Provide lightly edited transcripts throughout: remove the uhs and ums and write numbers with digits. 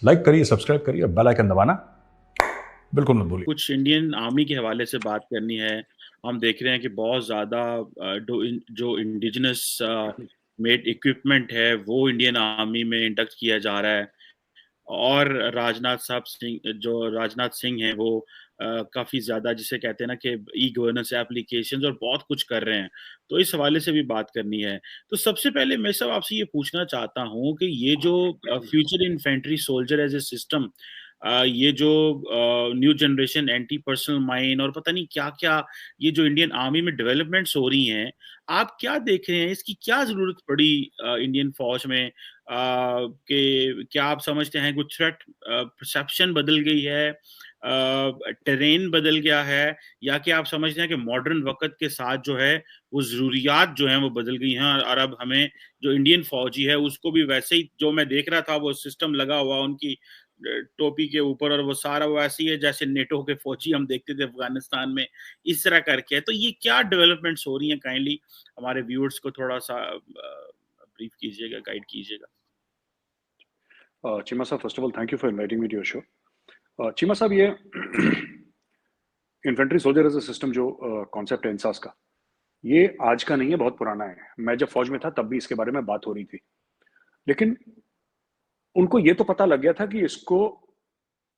Like करिए, subscribe करिए, bell icon दबाना बिल्कुल मत भूलिए। कुछ इंडियन आर्मी के हवाले से बात करनी है। हम देख रहे हैं कि बहुत ज़्यादा जो इंडिजिनस मेड इक्विपमेंट है वो इंडियन आर्मी में इंडक्ट किया जा रहा है। और राजनाथ सिंह हैं वो काफी ज्यादा जिसे कहते हैं ना कि ई गवर्नेंस एप्लीकेशंस और बहुत कुछ कर रहे हैं। तो इस हवाले से भी बात करनी है। तो सबसे पहले मैं सब आपसे ये पूछना चाहता हूँ कि ये जो future infantry soldier as a system, ये जो new generation anti personnel mine और पता नहीं क्या क्या, ये जो इंडियन आर्मी में डेवलपमेंट्स हो रही हैं, आप क्या देख रहे हैं? इसकी क्या जरूरत पड़ी इंडियन फौज में? कि क्या आप समझते हैं कुछ थ्रेट परसेप्शन बदल गई है, टेरेन बदल गया है, या कि आप समझते हैं कि मॉडर्न वक्त के साथ जो है वो जरूरियात जो हैं वो बदल गई हैं, और अब हमें जो इंडियन फौजी है उसको भी वैसे ही, जो मैं देख रहा था वो सिस्टम लगा हुआ उनकी टोपी के ऊपर, और वो सारा वो ऐसे ही है जैसे नेटो के फौजी हम देखते थे अफगानिस्तान में, इस तरह करके है। तो ये क्या डेवलपमेंट्स हो रही हैं? काइंडली हमारे व्यूअर्स को थोड़ा सा ब्रीफ कीजिएगा, गाइड कीजिएगा। चीमा साहब, first of all thank you for inviting me to your show. Cheema साहब, ये infantry soldier as a system जो कॉन्सेप्ट है इंसास का, ये आज का नहीं है, बहुत पुराना है। मैं जब फौज में था तब भी इसके बारे में बात हो रही थी, लेकिन उनको ये तो पता लग गया था कि इसको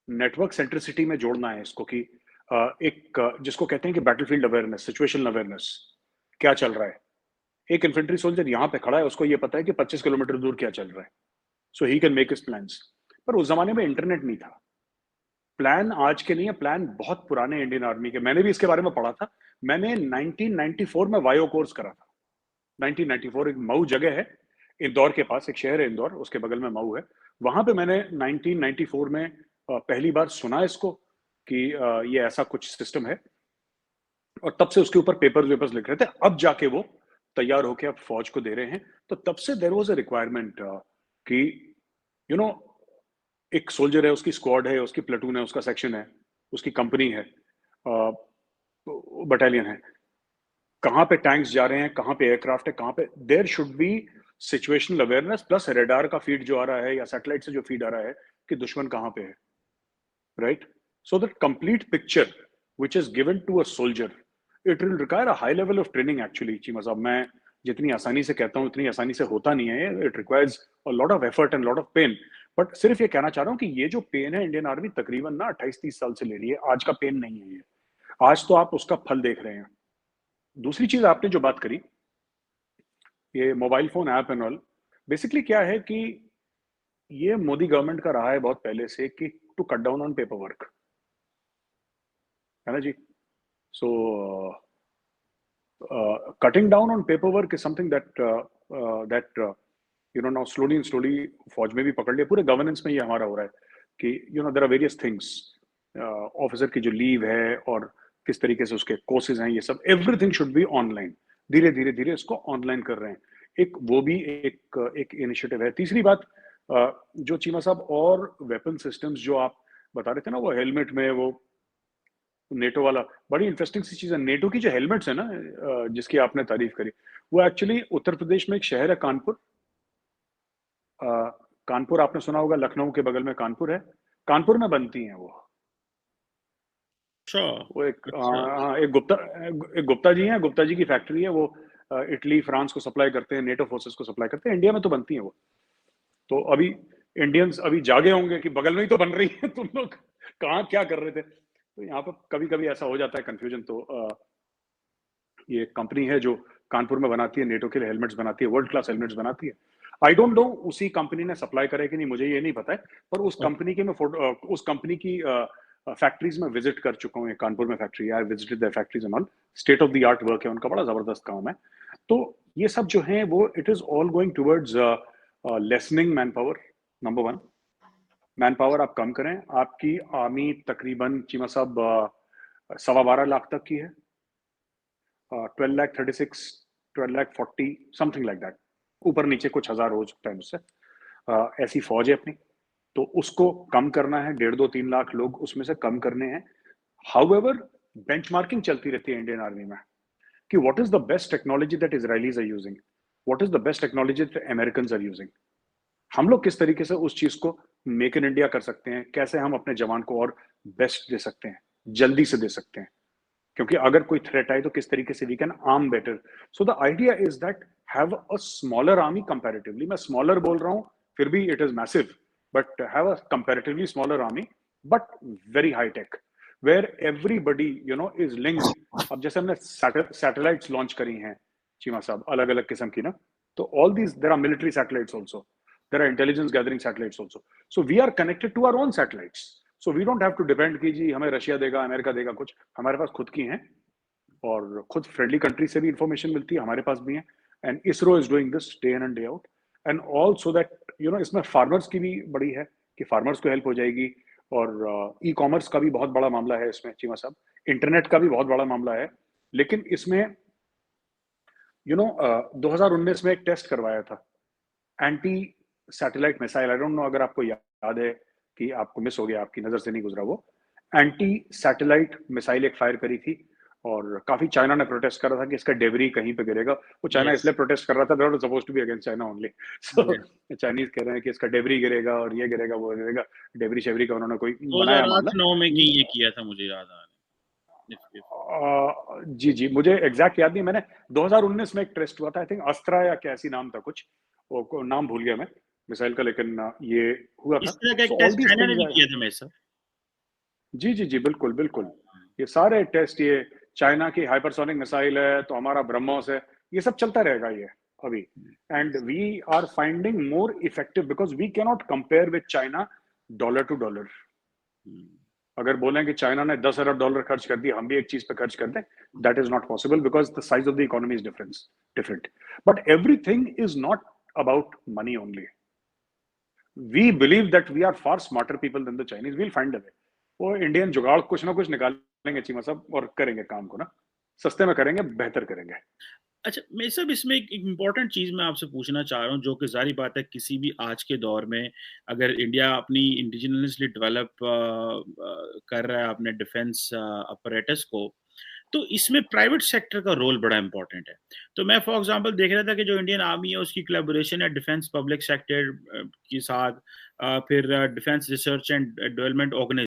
नेटवर्क सेंट्रिसिटी में जोड़ना है इसको, कि जिसको कहते हैं कि बैटलफील्ड अवेयरनेस, सिचुएशनल अवेयरनेस, क्या चल रहा है। एक इन्फेंट्री सोल्जर यहाँ पे खड़ा है, उसको ये पता है कि 25 किलोमीटर दूर क्या चल रहा है, so he can make his plans. पर उस जमाने में इंटरनेट नहीं था। प्लान आज के नहीं है, प्लान बहुत पुराने इंडियन आर्मी के। मैंने भी इसके बारे में पढ़ा था। मैंने 1994 में वायो कोर्स करा था। 1994, एक मऊ जगह है इंदौर के पास, एक शहर है इंदौर, उसके बगल में मऊ है। वहां पे मैंने 1994 में पहली बार सुना इसको कि ये ऐसा कुछ सिस्टम है, और तब से उसके ऊपर पेपर्स लिख रहे थे। अब जाके वो तैयार होके अब फौज को दे रहे हैं। तो तब से देर वॉज अ रिक्वायरमेंट कि यू नो एक सोल्जर है, उसकी स्क्वाड है, उसकी प्लेटून है, उसका सेक्शन है, उसकी कंपनी है, बटालियन है। कहाँ पे टैंक्स जा रहे हैं, कहाँ पे एयरक्राफ्ट है, कहाँ पे, there should be situational awareness plus radar का फीड जो आ रहा है या सैटेलाइट से जो फीड आ रहा है कि दुश्मन कहाँ पे है, right? So that complete picture which is given to a soldier, it will require a high level of training actually, Cheema साहब। मैं जितनी आसानी से कहता हूँ उतनी आसानी से होता नहीं है। It requires a lot of effort and lot of pain. But सिर्फ ये कहना चाह रहा हूँ कि ये जो पेन है इंडियन आर्मी तकरीबन ना 28-30 साल से ले रही है। आज का पेन नहीं है ये। आज तो आप उसका फल देख रहे हैं। दूसरी चीज आपने जो बात करी, ये mobile phone app and all, basically क्या है कि ये मोदी गवर्नमेंट का रहा है बहुत पहले से कि to cut down on paper work, है ना जी? सो cutting down on paperwork is something that now slowly and slowly फौज में भी पकड़ लिया। पूरे गवर्नेंस में ये हमारा हो रहा है कि there are various things, officer की जो लीव है और किस तरीके से उसके कोर्सेज हैं, ये सब एवरीथिंग शुड बी ऑनलाइन। धीरे धीरे धीरे इसको ऑनलाइन कर रहे हैं। एक वो भी एक इनिशिएटिव है। तीसरी बात, जो चीमा साहब, और वेपन सिस्टम्स जो आप बता रहे थे ना, वो हेलमेट में वो नेटो वाला, बड़ी इंटरेस्टिंग सी चीज है। नेटो की जो हेलमेट्स है ना, जिसकी आपने तारीफ करी, वो एक्चुअली उत्तर प्रदेश में एक शहर है कानपुर। कानपुर आपने सुना होगा, लखनऊ के बगल में कानपुर है। कानपुर में बनती हैं वो। अच्छा। वो अच्छा। एक गुप्ता जी हैं, गुप्ता जी की फैक्ट्री है वो। इटली फ्रांस को सप्लाई करते हैं, नेटो फोर्सेस को सप्लाई करते हैं। इंडिया में तो बनती है वो। तो अभी इंडियंस अभी जागे होंगे कि बगल में ही तो बन रही है, तुम लोग कहाँ क्या कर रहे थे। तो यहाँ पर कभी कभी ऐसा हो जाता है कंफ्यूजन। तो ये कंपनी है जो कानपुर में बनाती है, नेटो के लिए हेलमेट्स बनाती है, वर्ल्ड क्लास हेलमेट्स बनाती है। आई डोंट नो उसी कंपनी ने सप्लाई करे कि नहीं, मुझे ये नहीं पता है। पर उस कंपनी के मैं उस कंपनी की फैक्ट्रीज में विजिट कर चुका हूँ। कानपुर में factory, I visited the factories and all. State of the art work है उनका, बड़ा जबरदस्त काम है। तो ये सब जो है वो it is all going towards listening man power. Number one, man power आप कम करें। आपकी आर्मी तकरीबन चीमा साहब 12.25 लाख तक की है। 12,36, 12,40, समथिंग लाइक दैट। ऊपर नीचे कुछ हजार हो सकता है मुझसे। ऐसी फौज है अपनी। तो उसको कम करना है। 1.5-2-3 लाख लोग उसमें से कम करने हैं। हाउएवर, बेंचमार्किंग चलती रहती है इंडियन आर्मी में कि what is the best technology that Israelis are using, what is the best technology that American are using. हम लोग किस तरीके से उस चीज को मेक इन इंडिया कर सकते हैं, कैसे हम अपने जवान को और बेस्ट दे सकते हैं, जल्दी से दे सकते हैं, क्योंकि अगर कोई थ्रेट आए तो किस तरीके से we can arm better. So the idea is that have a smaller army comparatively, मैं स्मॉलर बोल रहा हूं फिर भी it is massive, but have a comparatively smaller army but very high tech, where everybody you know is linked. अब जैसे हमने satellites launch करी हैं चीमा साहब, अलग अलग किस्म की ना, तो all these there are military satellites also, there are intelligence gathering satellites also, so we are connected to our own satellites, so we don't have to depend कि जी हमें रशिया देगा, अमेरिका देगा कुछ, हमारे पास खुद की हैं, और खुद फ्रेंडली कंट्री से भी इंफॉर्मेशन मिलती है, हमारे पास भी है। And ISRO is doing this day in and day out, and all so that you know इसमें फार्मर्स की भी बड़ी है कि फार्मर्स को हेल्प हो जाएगी, और ई कॉमर्स का भी बहुत बड़ा मामला है इसमें चीमा साहब, इंटरनेट का भी बहुत बड़ा मामला है। लेकिन इसमें यू नो 2019 में एक टेस्ट करवाया था anti satellite missile, I don't know अगर आपको याद है कि आपको मिस हो गया, आपकी नजर से नहीं गुजरा, वो एंटी सैटेलाइट मिसाइल एक फायर करी थी, और काफी चाइना ने प्रोटेस्ट कर रहा था कि इसका डेबरी कहीं पे गिरेगा। वो चाइना यस, इसलिए प्रोटेस्ट कर रहा था, they were supposed to be against China only, so yes. Chinese कह रहे हैं कि इसका डेबरी गिरेगा और ये गिरेगा वो गिरेगा, डेबरी शेबरी का उन्होंने कोई बनाया मामला। 2008-9 में कहीं ये किया था, मुझे याद आ रहा है। जी जी, मुझे एग्जैक्ट याद नहीं, मैंने 2019 में एक टेस्ट हुआ था, आई थिंक अस्त्रा या क्या ऐसी नाम था कुछ, वो नाम भूल गया मैं मिसाइल का, लेकिन ये हुआ इस था। तरह का एक so all test these China ने थिंग्स भी आर, किया था मेरे साथ। जी जी जी, बिल्कुल बिल्कुल, ये सारे टेस्ट, ये चाइना की हाइपरसोनिक मिसाइल है तो हमारा ब्रह्मोस है, ये सब चलता रहेगा ये अभी। And we are finding more effective because we can not compare with China dollar to dollar. अगर बोलें कि चाइना ने 10 अरब डॉलर खर्च कर दिए, हम भी एक चीज पे खर्च कर दें, that is not possible because the size of the economy is different. But everything is not about money only, we believe that we are far smarter people than the Chinese, we'll find a way. वो Indian जुगाड़ कुछ ना कुछ निकालेंगे चीमा साहब, और करेंगे काम को ना, सस्ते में करेंगे, बेहतर करेंगे। अच्छा, मैं सब इसमें एक इम्पोर्टेंट चीज़ मैं आपसे पूछना चाह रहा हूँ, जो कि ज़ाहिर बात है किसी भी आज के दौर में अगर इंडिया अपनी इंडिजिनसली डेवलप कर रहा है अपने डिफेंस अपरेटस को, तो इसमें प्राइवेट सेक्टर का रोल बड़ा इंपॉर्टेंट है। तो मैं फॉर एग्जांपल देख रहा था कि जो इंडियन आर्मी है उसकी कोलैबोरेशन है डिफेंस पब्लिक सेक्टर के साथ, फिर defence research and development organisation